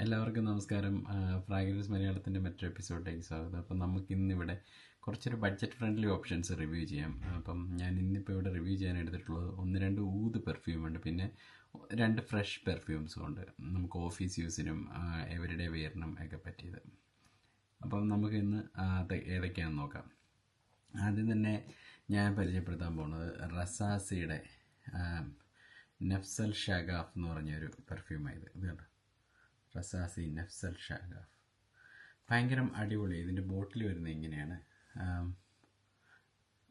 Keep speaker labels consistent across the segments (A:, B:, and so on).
A: എല്ലാവർക്കും നമസ്കാരം. ഫ്രാഗ്രൻസ് മലയാളത്തിൻ്റെ മറ്റൊരു എപ്പിസോഡിലേക്ക് സ്വാഗതം. അപ്പം നമുക്കിന്നിവിടെ കുറച്ചൊരു ബഡ്ജറ്റ് ഫ്രണ്ട്ലി ഓപ്ഷൻസ് റിവ്യൂ ചെയ്യാം. അപ്പം ഞാൻ ഇന്നിപ്പോൾ ഇവിടെ റിവ്യൂ ചെയ്യാൻ എടുത്തിട്ടുള്ളത് 1-2 ഊത് പെർഫ്യൂമുണ്ട്, പിന്നെ 2 ഫ്രഷ് പെർഫ്യൂംസും ഉണ്ട്. നമുക്ക് ഓഫീസ് യൂസിനും എവരിഡേ വെയറിനും ഒക്കെ പറ്റിയത്. അപ്പം നമുക്ക് ഇന്ന് അത് ഏതൊക്കെയാണെന്ന് നോക്കാം. ആദ്യം തന്നെ ഞാൻ പരിചയപ്പെടുത്താൻ പോകുന്നത് റസാസിയുടെ നഫ്സൽ ഷഗാഫ് എന്ന് പറഞ്ഞൊരു പെർഫ്യൂമായത്. ഇത് കണ്ടോ, റസാസി നഫ്സൽ ഷഗാഫ്. ഭയങ്കര അടിപൊളി. ഇതിൻ്റെ ബോട്ടിൽ വരുന്നത് ഇങ്ങനെയാണ്.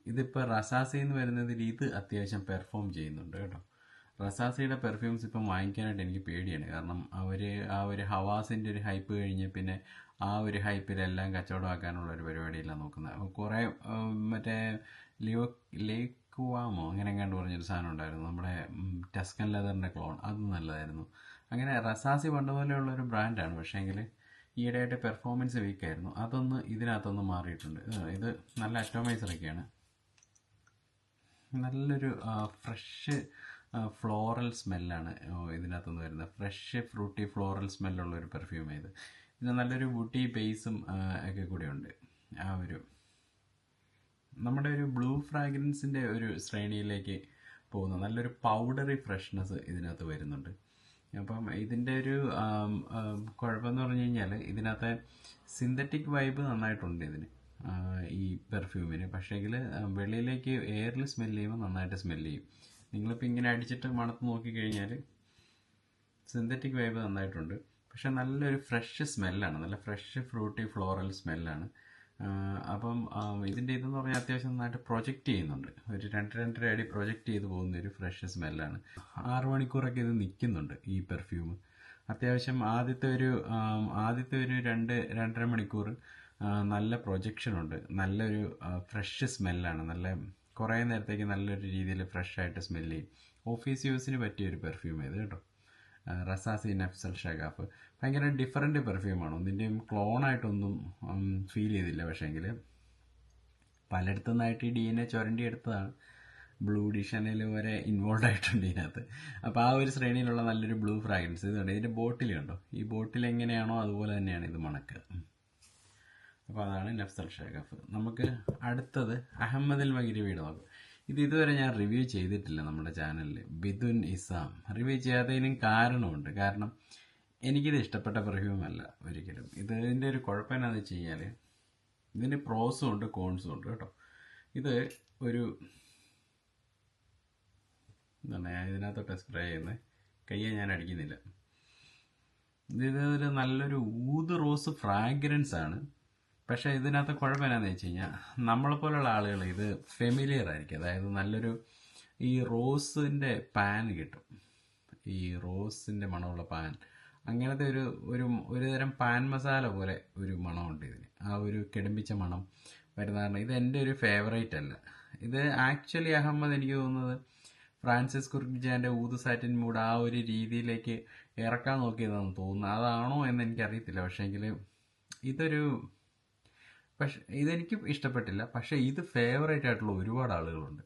A: ഇതിപ്പോൾ റസാസി എന്ന് വരുന്നതിൽ ഇത് അത്യാവശ്യം പെർഫോം ചെയ്യുന്നുണ്ട് കേട്ടോ. റസാസിയുടെ പെർഫ്യൂംസ് ഇപ്പം വാങ്ങിക്കാനായിട്ട് എനിക്ക് പേടിയാണ്. കാരണം അവർ ആ ഒരു ഹവാസിൻ്റെ ഒരു ഹൈപ്പ് കഴിഞ്ഞ് പിന്നെ ആ ഒരു ഹൈപ്പിലെല്ലാം കച്ചവടമാക്കാനുള്ള ഒരു പരിപാടിയെല്ലാം നോക്കുന്നത്. അപ്പോൾ കുറേ മറ്റേ ലേക്കുവാമോ അങ്ങനെ എങ്ങാണ്ട് പറഞ്ഞൊരു സാധനം ഉണ്ടായിരുന്നു, നമ്മുടെ ടസ്കൻ ലെതറിൻ്റെ ക്ലോൺ. അത് നല്ലതായിരുന്നു. അങ്ങനെ റസാസി പണ്ട് പോലെയുള്ളൊരു ബ്രാൻഡാണ്, പക്ഷേങ്കിൽ ഈയിടെയായിട്ട് പെർഫോമൻസ് വീക്കായിരുന്നു. അതൊന്ന് ഇതിനകത്തൊന്ന് മാറിയിട്ടുണ്ട്. ഇത് നല്ല അറ്റോമൈസറൊക്കെയാണ്. നല്ലൊരു ഫ്രഷ് ഫ്ലോറൽ സ്മെല്ലാണ് ഇതിനകത്തുനിന്ന് വരുന്നത്. ഫ്രഷ് ഫ്രൂട്ടി ഫ്ലോറൽ സ്മെല്ലുള്ളൊരു പെർഫ്യൂം ഇത്. ഇത് നല്ലൊരു വുഡി ബേസും ഒക്കെ കൂടെ ഉണ്ട്. ആ ഒരു നമ്മുടെ ഒരു ബ്ലൂ ഫ്രാഗ്രൻസിൻ്റെ ഒരു ശ്രേണിയിലേക്ക് പോകുന്ന നല്ലൊരു പൗഡറി ഫ്രഷ്നെസ് ഇതിനകത്ത് വരുന്നുണ്ട്. അപ്പം ഇതിൻ്റെ ഒരു കുഴപ്പമെന്ന് പറഞ്ഞു കഴിഞ്ഞാൽ ഇതിനകത്ത് സിന്തറ്റിക് വൈബ് നന്നായിട്ടുണ്ട് ഇതിന്, ഈ പെർഫ്യൂമിന്. പക്ഷേങ്കിൽ വെളിയിലേക്ക് എയറിൽ സ്മെല്ല് ചെയ്യുമ്പോൾ നന്നായിട്ട് സ്മെല്ല് ചെയ്യും. നിങ്ങളിപ്പോൾ ഇങ്ങനെ അടിച്ചിട്ട് മണത്ത് നോക്കിക്കഴിഞ്ഞാൽ സിന്തറ്റിക് വൈബ് നന്നായിട്ടുണ്ട്. പക്ഷെ നല്ലൊരു ഫ്രഷ് സ്മെല്ലാണ്, നല്ല ഫ്രഷ് ഫ്രൂട്ടി ഫ്ലോറൽ സ്മെല്ലാണ്. അപ്പം ഇതിൻ്റെ ഇതെന്ന് പറഞ്ഞാൽ അത്യാവശ്യം നന്നായിട്ട് പ്രൊജക്റ്റ് ചെയ്യുന്നുണ്ട്. ഒരു 2-2.5 അടി പ്രൊജക്റ്റ് ചെയ്ത് പോകുന്ന ഒരു ഫ്രഷ് സ്മെല്ലാണ്. 6 മണിക്കൂറൊക്കെ ഇത് നിൽക്കുന്നുണ്ട് ഈ പെർഫ്യൂം. അത്യാവശ്യം ആദ്യത്തെ ഒരു 2-2.5 മണിക്കൂർ നല്ല പ്രൊജക്ഷനുണ്ട്. നല്ലൊരു ഫ്രഷ് സ്മെല്ലാണ്. നല്ല കുറേ നേരത്തേക്ക് നല്ലൊരു രീതിയിൽ ഫ്രഷായിട്ട് സ്മെല്ല് ചെയ്യും. ഓഫീസ് യൂസിന് പറ്റിയൊരു പെർഫ്യൂം ഇത് കേട്ടോ. റസാസി നഫ്സൽ ഷഗാഫ് ഭയങ്കര ഡിഫറൻറ്റ് പെർഫ്യൂമാണ്. ഒന്നിൻ്റെയും ക്ലോണായിട്ടൊന്നും ഫീൽ ചെയ്തില്ല. പക്ഷേങ്കിൽ പലയിടത്തു നിന്നായിട്ട് ഈ DNA ചുരണ്ടി എടുത്തതാണ്. ബ്ലൂ ഡിഷനിൽ വരെ ഇൻവോൾവ് ആയിട്ടുണ്ട് ഇതിനകത്ത്. അപ്പോൾ ആ ഒരു ശ്രേണിയിലുള്ള നല്ലൊരു ബ്ലൂ ഫ്രാഗ്രൻസ് ഇതുണ്ട്. ഇതിൻ്റെ ബോട്ടിൽ കണ്ടോ, ഈ ബോട്ടിൽ എങ്ങനെയാണോ അതുപോലെ തന്നെയാണ് ഇത് മണക്കുക. അപ്പോൾ അതാണ് നഫ്സൽ ഷഗാഫ്. നമുക്ക് അടുത്തത് അഹമ്മദിൽ മഗ്രിബിയുടെ നോക്കാം. ഇതുവരെ ഞാൻ റിവ്യൂ ചെയ്തിട്ടില്ല നമ്മുടെ ചാനലിൽ. ബിദുൻ ഇസാം റിവ്യൂ ചെയ്യാത്തതിനും കാരണമുണ്ട്. കാരണം എനിക്കിത് ഇഷ്ടപ്പെട്ട പെർഫ്യൂമല്ല ഒരിക്കലും. ഇതിൻ്റെ ഒരു കുഴപ്പം എന്താണെന്ന് വെച്ച് കഴിഞ്ഞാൽ ഇതിന് പ്രോസും ഉണ്ട് കോൺസും ഉണ്ട് കേട്ടോ. ഇത് ഒരു എന്താണ് ഞാൻ ഇതിനകത്തോട്ട് സ്പ്രേ ചെയ്യുന്നത്, കയ്യെ ഞാൻ അടിക്കുന്നില്ല. ഇതൊരു നല്ലൊരു ഊത് റോസ് ഫ്രാഗ്രൻസ് ആണ്. പക്ഷേ ഇതിനകത്ത് കുഴപ്പം എന്നാന്ന് വെച്ച് കഴിഞ്ഞാൽ നമ്മളെപ്പോലുള്ള ആളുകൾ ഇത് ഫെമിലിയർ ആയിരിക്കും. അതായത് നല്ലൊരു ഈ റോസിൻ്റെ പാൻ കിട്ടും, ഈ റോസിൻ്റെ മണമുള്ള പാൻ. അങ്ങനത്തെ ഒരു തരം പാൻ മസാല പോലെ ഒരു മണമുണ്ട് ഇതിന്. ആ ഒരു കെടുമ്പിച്ച മണം വരുന്ന കാരണം ഇത് എൻ്റെ ഒരു ഫേവറേറ്റ് അല്ല. ഇത് ആക്ച്വലി അഹമ്മദ് എനിക്ക് തോന്നുന്നത് ഫ്രാൻസിസ് കുർക്കിജാൻ്റെ ഊത് സാറ്റിൻ മൂഡ് ആ ഒരു രീതിയിലേക്ക് ഇറക്കാൻ നോക്കിയതാണെന്ന് തോന്നുന്നു. അതാണോ എന്ന് എനിക്കറിയത്തില്ല. പക്ഷേങ്കിൽ ഇതെനിക്ക് ഇഷ്ടപ്പെട്ടില്ല. പക്ഷേ ഇത് ഫേവറേറ്റ് ആയിട്ടുള്ള ഒരുപാട് ആളുകളുണ്ട്.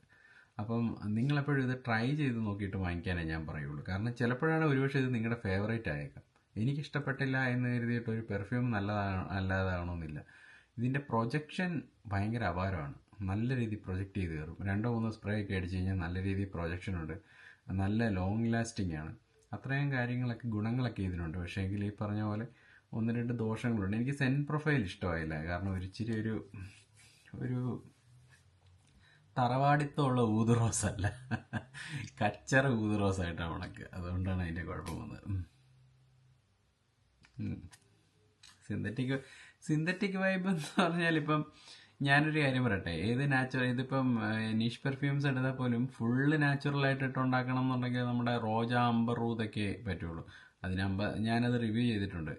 A: അപ്പം നിങ്ങളെപ്പോഴും ഇത് ട്രൈ ചെയ്ത് നോക്കിയിട്ട് വാങ്ങിക്കാനേ ഞാൻ പറയുള്ളൂ. കാരണം ചിലപ്പോഴാണ് ഒരുപക്ഷെ ഇത് നിങ്ങളുടെ ഫേവറേറ്റ് ആയേക്കാം. എനിക്കിഷ്ടപ്പെട്ടില്ല എന്ന് കരുതിയിട്ട് ഒരു പെർഫ്യൂം അല്ലാതാകണമെന്നില്ല. ഇതിൻ്റെ പ്രൊജക്ഷൻ ഭയങ്കര അപാരമാണ്. നല്ല രീതിയിൽ പ്രൊജക്റ്റ് ചെയ്ത് കയറും. 2-3 സ്പ്രേ ഒക്കെ അടിച്ച് കഴിഞ്ഞാൽ നല്ല രീതിയിൽ പ്രൊജക്ഷൻ ഉണ്ട്. നല്ല ലോങ് ലാസ്റ്റിംഗ് ആണ്. അത്രയും ഗുണങ്ങളൊക്കെ ഇതിനുണ്ട്. പക്ഷേ എങ്കിൽ ഈ പറഞ്ഞ പോലെ 1-2 ദോഷങ്ങളുണ്ട്. എനിക്ക് സെൻ പ്രൊഫൈൽ ഇഷ്ടമായില്ല. കാരണം ഇച്ചിരി ഒരു തറവാടിത്തമുള്ള ഊത് റോസ് അല്ല, കച്ചറ ഊത് റോസായിട്ടാണ് ഉണക്ക്. അതുകൊണ്ടാണ് അതിൻ്റെ കുഴപ്പം വന്നത്. സിന്തറ്റിക് വൈബ് എന്ന് പറഞ്ഞാൽ ഇപ്പം ഞാനൊരു കാര്യം പറയട്ടെ, ഇതിപ്പം നിഷ് പെർഫ്യൂംസ് എടുത്താൽ പോലും ഫുള്ള് നാച്ചുറലായിട്ട് ഇട്ടുണ്ടാക്കണം എന്നുണ്ടെങ്കിൽ നമ്മുടെ റോജ അംബറൂതൊക്കെ പറ്റുള്ളൂ. ഞാനത് റിവ്യൂ ചെയ്തിട്ടുണ്ട്.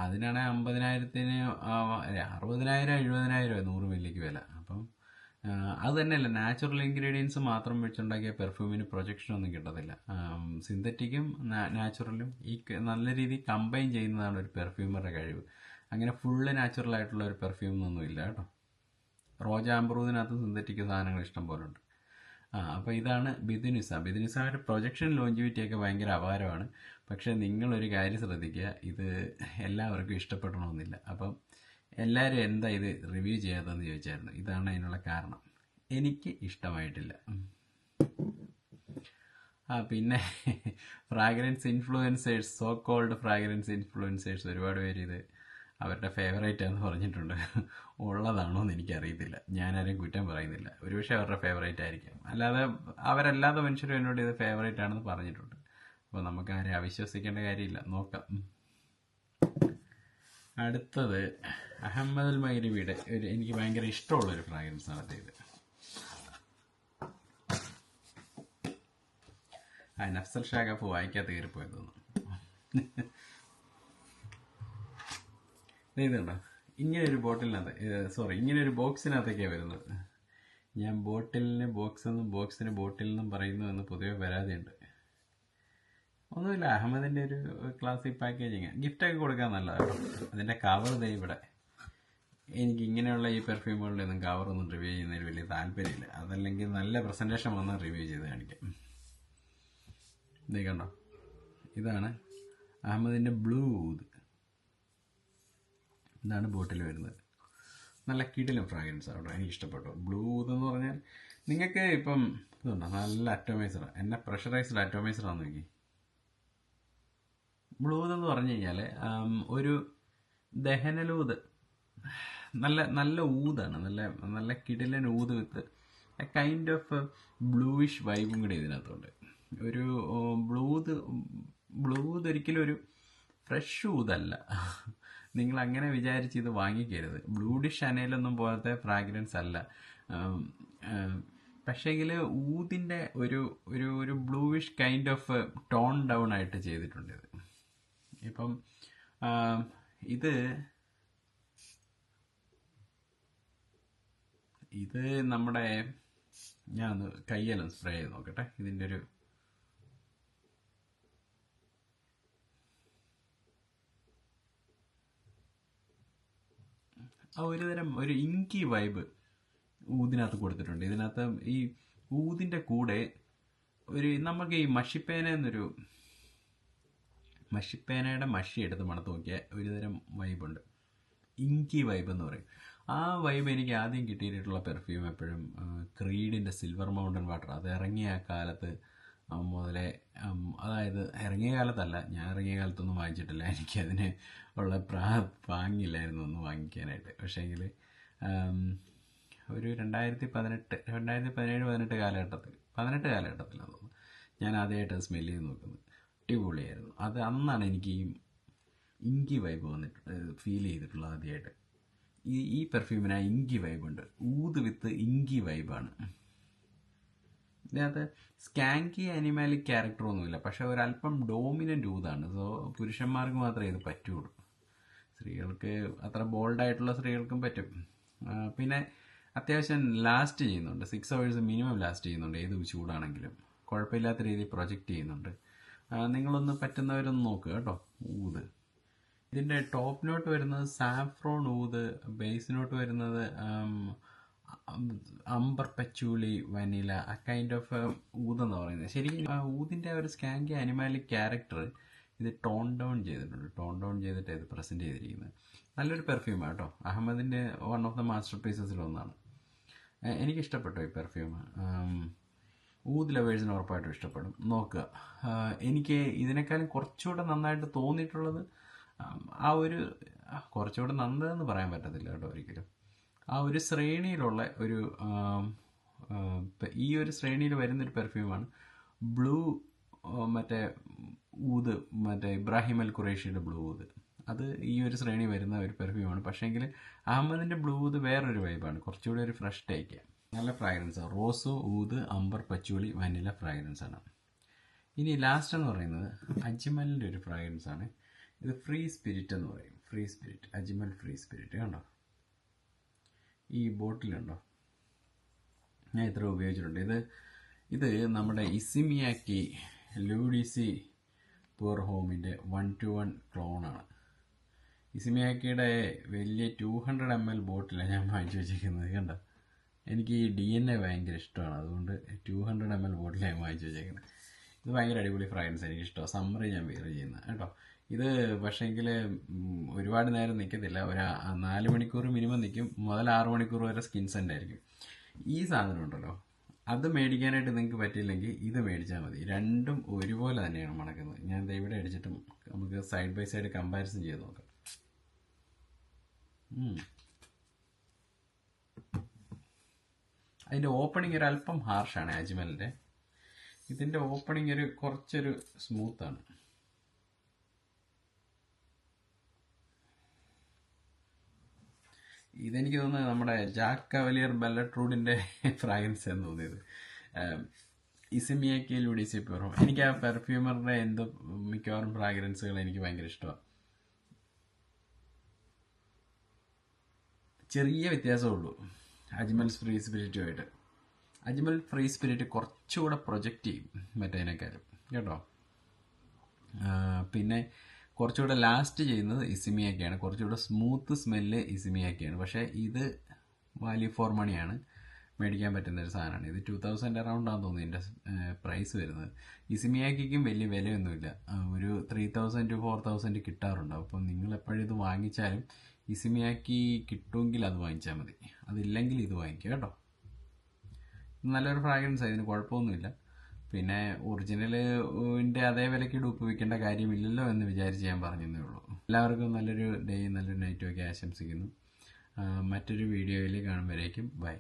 A: അതിനാണ് 50,000-ന് 60,000 70,000 100 മില്ലിക്ക് വില. അപ്പം അത് തന്നെയല്ല, നാച്ചുറൽ ഇൻഗ്രീഡിയൻസ് മാത്രം വെച്ചുണ്ടാക്കിയ പെർഫ്യൂമിന് പ്രൊജക്ഷനൊന്നും കിട്ടത്തില്ല. സിന്തറ്റിക്കും നാച്ചുറലും നല്ല രീതിയിൽ കമ്പൈൻ ചെയ്യുന്നതാണ് ഒരു പെർഫ്യൂമറുടെ കഴിവ്. അങ്ങനെ ഫുള്ള് നാച്ചുറൽ ആയിട്ടുള്ള ഒരു പെർഫ്യൂം ഒന്നും ഇല്ല കേട്ടോ. റോജ ആംബ്രൂദിനകത്ത് സിന്തറ്റിക് സാധനങ്ങൾ ഇഷ്ടം പോലെ ഉണ്ട്. അപ്പോൾ ഇതാണ് ബിദുനിസ. ബിദുനിസയുടെ പ്രൊജക്ഷൻ ലോഞ്ചിവിറ്റിയൊക്കെ ഭയങ്കര അപാരമാണ്. പക്ഷേ നിങ്ങളൊരു കാര്യം ശ്രദ്ധിക്കുക, ഇത് എല്ലാവർക്കും ഇഷ്ടപ്പെടണമെന്നില്ല. അപ്പം എല്ലാവരും എന്താ ഇത് റിവ്യൂ ചെയ്യാത്തതെന്ന് ചോദിച്ചായിരുന്നു. ഇതാണ് അതിനുള്ള കാരണം. എനിക്ക് ഇഷ്ടമായിട്ടില്ല. പിന്നെ fragrance influencers, so called fragrance influencers ഒരുപാട് പേര് ഇത് അവരുടെ ഫേവറേറ്റ് ആണെന്ന് പറഞ്ഞിട്ടുണ്ട്. ഉള്ളതാണോ എന്ന് എനിക്കറിയത്തില്ല. ഞാനാരെയും കുറ്റം പറയുന്നില്ല. ഒരുപക്ഷെ അവരുടെ ഫേവറേറ്റ് ആയിരിക്കാം. അല്ലാതെ അവരല്ലാത്ത മനുഷ്യരും എന്നോട് ഇത് ഫേവറേറ്റ് ആണെന്ന് പറഞ്ഞിട്ടുണ്ട്. അപ്പോൾ നമുക്ക് ആരെ അവിശ്വസിക്കേണ്ട കാര്യമില്ല. നോക്കാം. അടുത്തത് അഹമ്മദ് മഗ്രിബിയുടെ എനിക്ക് ഭയങ്കര ഇഷ്ടമുള്ളൊരു ഫ്രാഗ്രൻസ് ആണ് ഇത്. നഫ്സൽ ഷാഗഫ് വായിക്കാത്ത കയറിപ്പോയി തോന്നുന്നു. ഇതുണ്ടോ, ഇങ്ങനെ ഒരു ബോട്ടിലിനകത്ത്, ഇങ്ങനെ ഒരു ബോക്സിനകത്തേക്കാണ് വരുന്നത്. ഞാൻ ബോട്ടിലിന് ബോക്സ് എന്നും ബോക്സിന് ബോട്ടിൽ എന്നും പറയുന്നു എന്ന് പൊതുവെ പരാതിയുണ്ട്. ഒന്നുമില്ല, അഹമ്മദിൻ്റെ ഒരു ക്ലാസിക് പാക്കേജിങ്. ഗിഫ്റ്റൊക്കെ കൊടുക്കാൻ നല്ലതാണ് കേട്ടോ. അതിൻ്റെ കവർ ദേ ഇവിടെ. എനിക്ക് ഇങ്ങനെയുള്ള ഈ പെർഫ്യൂമുകളുടെ ഒന്നും കവറൊന്നും റിവ്യൂ ചെയ്യുന്നതിൽ വലിയ താല്പര്യമില്ല. അതല്ലെങ്കിൽ നല്ല പ്രസൻറ്റേഷൻ വന്നാൽ റിവ്യൂ ചെയ്ത് കാണിക്കാം. ഇതേ കണ്ടോ, ഇതാണ് അഹമ്മദിൻ്റെ ബ്ലൂ ഊദ്. ഇതാണ് ബോട്ടിൽ വരുന്നത്. നല്ല കിടിലം ഫ്രാഗ്രൻസ് ആണ് കേട്ടോ, എനിക്ക് ഇഷ്ടപ്പെട്ടു. ബ്ലൂ ഊദ് എന്ന് പറഞ്ഞാൽ നിങ്ങൾക്ക് ഇപ്പം ഇതുണ്ടോ, നല്ല അറ്റോമൈസറാണ്. എന്നെ പ്രഷറൈസ്ഡ് അറ്റോമൈസറാന്ന് നോക്കി. ബ്ലൂ ഊദ് എന്ന് പറഞ്ഞു കഴിഞ്ഞാൽ ഒരു ദഹനലൂത്, നല്ല നല്ല ഊതാണ്, നല്ല നല്ല കിടിലൻ oud with a kind of bluish വൈബും കൂടി ഇതിനകത്തുണ്ട്. ഒരു ബ്ലൂ ഊത് ഒരിക്കലും ഒരു ഫ്രഷ് ഊതല്ല. നിങ്ങൾ അങ്ങനെ വിചാരിച്ച് ഇത് വാങ്ങിക്കരുത്. ബ്ലൂ ഷനേലൊന്നും പോലത്തെ ഫ്രാഗ്രൻസ് അല്ല. പക്ഷേങ്കിൽ ഊതിൻ്റെ ഒരു ഒരു ഒരു bluish kind of tone down ആയിട്ട് ചെയ്തിട്ടുണ്ട് ഇത്. ഇപ്പം ഇത് നമ്മുടെ, ഞാൻ ഒന്ന് കയ്യെല്ലാം സ്പ്രേ ചെയ്ത് നോക്കട്ടെ. ഇതിൻ്റെ ഒരു ഒരുതരം ഒരു ഇങ്കി വൈബ് ഊതിനകത്ത് കൊടുത്തിട്ടുണ്ട്. ഇതിനകത്ത് ഈ ഊതിൻ്റെ കൂടെ ഒരു നമുക്ക് ഈ മഷിപ്പേനയുടെ മഷി എടുത്ത് മണത്ത് നോക്കിയാൽ ഒരുതരം വൈബുണ്ട്. ഇങ്കി വൈബ് എന്ന് പറയും. ആ വൈബ് എനിക്ക് ആദ്യം കിട്ടിയിട്ടുള്ള പെർഫ്യൂം എപ്പോഴും ക്രീഡിൻ്റെ സിൽവർ മൗണ്ടൻ വാട്ടർ. അത് ഇറങ്ങിയ കാലത്ത് മുതലേ, അതായത് ഇറങ്ങിയ കാലത്തല്ല, ഞാൻ ഇറങ്ങിയ കാലത്തൊന്നും വാങ്ങിച്ചിട്ടില്ല. എനിക്കതിന് ഉള്ള പാങ്ങില്ലായിരുന്നു ഒന്ന് വാങ്ങിക്കാനായിട്ട്. പക്ഷേങ്കിൽ ഒരു 2017 കാലഘട്ടത്തിലാണ് തോന്നുന്നു ഞാൻ ആദ്യമായിട്ട് സ്മെല്ല് ചെയ്ത് നോക്കുന്നത്. അടിപൊളിയായിരുന്നു. അത് അന്നാണ് എനിക്ക് ഈ ഇങ്കി വൈബ് ഫീൽ ചെയ്തിട്ടുള്ളത് ആദ്യമായിട്ട്. ഈ പെർഫ്യൂമിന് ആ ഇങ്കി വൈബുണ്ട്. ഊത് വിത്ത് ഇങ്കി വൈബാണ്. ഇതിനകത്ത് സ്കാങ്കി അനിമാലിക് ക്യാരക്ടറൊന്നുമില്ല, പക്ഷെ ഒരല്പം ഡോമിനൻ്റ് ഊതാണ്. സോ പുരുഷന്മാർക്ക് മാത്രമേ ഇത് പറ്റുള്ളൂ. സ്ത്രീകൾക്ക് അത്ര ബോൾഡായിട്ടുള്ള സ്ത്രീകൾക്കും പറ്റും. പിന്നെ അത്യാവശ്യം ലാസ്റ്റ് ചെയ്യുന്നുണ്ട്. 6 hours മിനിമം ലാസ്റ്റ് ചെയ്യുന്നുണ്ട്. ഏത് ചൂടാണെങ്കിലും കുഴപ്പമില്ലാത്ത രീതിയിൽ പ്രൊജക്റ്റ് ചെയ്യുന്നുണ്ട്. നിങ്ങളൊന്ന് പറ്റുന്നവരൊന്ന് നോക്കുക കേട്ടോ. ഊത് ഇതിൻ്റെ ടോപ്പ് നോട്ട് വരുന്നത് സാഫ്രോൺ ഊത്, ബേസ് നോട്ട് വരുന്നത് അംബർ പച്ചൂലി, വനില, ആ കൈൻഡ് ഓഫ് ഊതെന്ന് പറയുന്നത്. ശരിക്കും ഊതിൻ്റെ ഒരു സ്കാങ്കി അനിമാലിക് ക്യാരക്ടർ ഇത് ടോൺ ഡൗൺ ചെയ്തിട്ട് ഇത് പ്രസൻറ്റ് ചെയ്തിരിക്കുന്നത്. നല്ലൊരു പെർഫ്യൂമാണ് കേട്ടോ. അഹമ്മദിൻ്റെ വൺ ഓഫ് ദ മാസ്റ്റർ പീസസിലൊന്നാണ്. എനിക്കിഷ്ടപ്പെട്ടു ഈ പെർഫ്യൂം. ഊത് ലവേഴ്സിന് ഉറപ്പായിട്ടും ഇഷ്ടപ്പെടും. നോക്കുക. എനിക്ക് ഇതിനേക്കാളും കുറച്ചുകൂടെ നന്നായിട്ട് തോന്നിയിട്ടുള്ളത് കുറച്ചുകൂടെ നല്ലതെന്ന് പറയാൻ പറ്റത്തില്ല കേട്ടോ ഒരിക്കലും. ആ ഒരു ശ്രേണിയിലുള്ള ഈ ഒരു ശ്രേണിയിൽ വരുന്നൊരു പെർഫ്യൂമാണ് ബ്ലൂ ഊത്, ഇബ്രാഹിം അൽ ഖുറേഷിയുടെ ബ്ലൂ ഊത്. അത് ഈ ഒരു ശ്രേണി വരുന്ന ഒരു പെർഫ്യൂമാണ്. പക്ഷേങ്കിൽ അഹമ്മദിൻ്റെ ബ്ലൂ ഊത് വേറൊരു വൈബാണ്, കുറച്ചുകൂടി ഒരു ഫ്രഷ് ടേക്ക്. നല്ല ഫ്രാഗ്രൻസാണ്. Rose, oud, amber patchouli, vanilla ഫ്രാഗ്രൻസാണ്. ഇനി ലാസ്റ്റ് എന്ന് പറയുന്നത് അജ്മലിൻ്റെ ഒരു ഫ്രാഗ്രൻസാണ്. ഇത് ഫ്രീ സ്പിരിറ്റ് എന്ന് പറയും. അജ്മൽ ഫ്രീ സ്പിരിറ്റ് കണ്ടോ, ഈ ബോട്ടിലുണ്ടോ, ഞാൻ ഇത്ര ഉപയോഗിച്ചിട്ടുണ്ട്. ഇത് നമ്മുടെ ഇസിമിയാക്കി ലൂഡിസി പൂർ ഹോമിൻ്റെ 1:1 ക്ലോണാണ്. ഇസിമിയാക്കിയുടെ വലിയ 200 ml ബോട്ടിലാണ് ഞാൻ വാങ്ങിച്ചു വെച്ചിരിക്കുന്നത്. കണ്ടോ, എനിക്ക് ഈ DNA ഭയങ്കര ഇഷ്ടമാണ്. അതുകൊണ്ട് 200 ml ബോട്ടിലാണ് ഞാൻ വാങ്ങിച്ചു വെച്ചേക്കുന്നത്. ഇത് ഭയങ്കര അടിപൊളി ഫ്രാഗ്രൻസ്, എനിക്ക് ഇഷ്ടമാണ്. സമ്മറിൽ ഞാൻ വെയർ ചെയ്യുന്നത് കേട്ടോ. ഇത് പക്ഷേങ്കിൽ ഒരുപാട് നേരം നിൽക്കത്തില്ല, ഒരു 4 മണിക്കൂർ മിനിമം നിൽക്കും, മുതൽ 6 മണിക്കൂർ വരെ സ്കിൻ സെൻ്റ് ആയിരിക്കും. ഈ സാധനം ഉണ്ടല്ലോ, അത് മേടിക്കാനായിട്ട് നിങ്ങൾക്ക് പറ്റിയില്ലെങ്കിൽ ഇത് മേടിച്ചാൽ മതി. രണ്ടും ഒരുപോലെ തന്നെയാണ് മണക്കുന്നത്. ഞാൻ ദേ ഇവിടെ അടിച്ചിട്ടും നമുക്ക് സൈഡ് ബൈ സൈഡ് കമ്പാരിസൺ ചെയ്ത് നോക്കാം. അതിൻ്റെ ഓപ്പണിംഗ് ഒരു അല്പം ഹാർഷാണ് അജ്മലിൻ്റെ. ഇതിൻ്റെ ഓപ്പണിംഗ് കുറച്ചൊരു സ്മൂത്താണ്. ഇതെനിക്ക് തോന്നുന്നത് നമ്മുടെ ജാക്ക് കവലിയർ ബെല്ലട്രൂഡിൻ്റെ ഫ്രാഗ്രൻസ് എന്ന് തോന്നിയത്. ഇസിമിയക്കി ലുഡിസി പെർഫ്യൂം. എനിക്ക് ആ പെർഫ്യൂമറിൻ്റെ മിക്കവാറും ഫ്രാഗ്രൻസുകൾ എനിക്ക് ഭയങ്കര ഇഷ്ടമാണ്. ചെറിയ വ്യത്യാസമേ ഉള്ളൂ അജ്മൽ ഫ്രീ സ്പിരിറ്റുമായിട്ട്. അജ്മൽ ഫ്രീ സ്പിരിറ്റ് കുറച്ചുകൂടെ പ്രൊജക്റ്റ് ചെയ്യും മറ്റേതിനേക്കാളും കേട്ടോ. പിന്നെ കുറച്ചുകൂടെ ലാസ്റ്റ് ചെയ്യുന്നത് ഇസിമിയാക്കിയാണ്. കുറച്ചുകൂടെ സ്മൂത്ത് സ്മെല്ല് ഇസിമിയാക്കിയാണ്. പക്ഷേ ഇത് വാല്യൂ ഫോർ മണിയാണ്, മേടിക്കാൻ പറ്റുന്ന ഒരു സാധനമാണ്. ഇത് 2000 അറൗണ്ടാന്ന് തോന്നുന്നു ഇതിൻ്റെ പ്രൈസ് വരുന്നത്. ഇസിമിയാക്കിക്കും വലിയ വിലയൊന്നുമില്ല, ഒരു 3000 to 4000 കിട്ടാറുണ്ടാവും. അപ്പം നിങ്ങൾ എപ്പോഴും ഇത് വാങ്ങിച്ചാലും ഇസിമിയാക്കി കിട്ടുമെങ്കിൽ അത് വാങ്ങിച്ചാൽ മതി, അതില്ലെങ്കിൽ ഇത് വാങ്ങിക്കുക കേട്ടോ. നല്ലൊരു ഫ്രാഗ്രൻസ്, ഇതിന് കുഴപ്പമൊന്നുമില്ല. പിന്നെ ഒറിജിനലിൻ്റെ അതേ വിലയ്ക്ക് ഡൂപ്പ് വിൽക്കേണ്ട കാര്യമില്ലല്ലോ എന്ന് വിചാരിച്ച് ഞാൻ പറഞ്ഞതേ ഉള്ളൂ. എല്ലാവർക്കും നല്ലൊരു ഡേയും നല്ലൊരു നൈറ്റും ഒക്കെ ആശംസിക്കുന്നു. മറ്റൊരു വീഡിയോയിൽ കാണുമ്പോഴേക്കും ബൈ.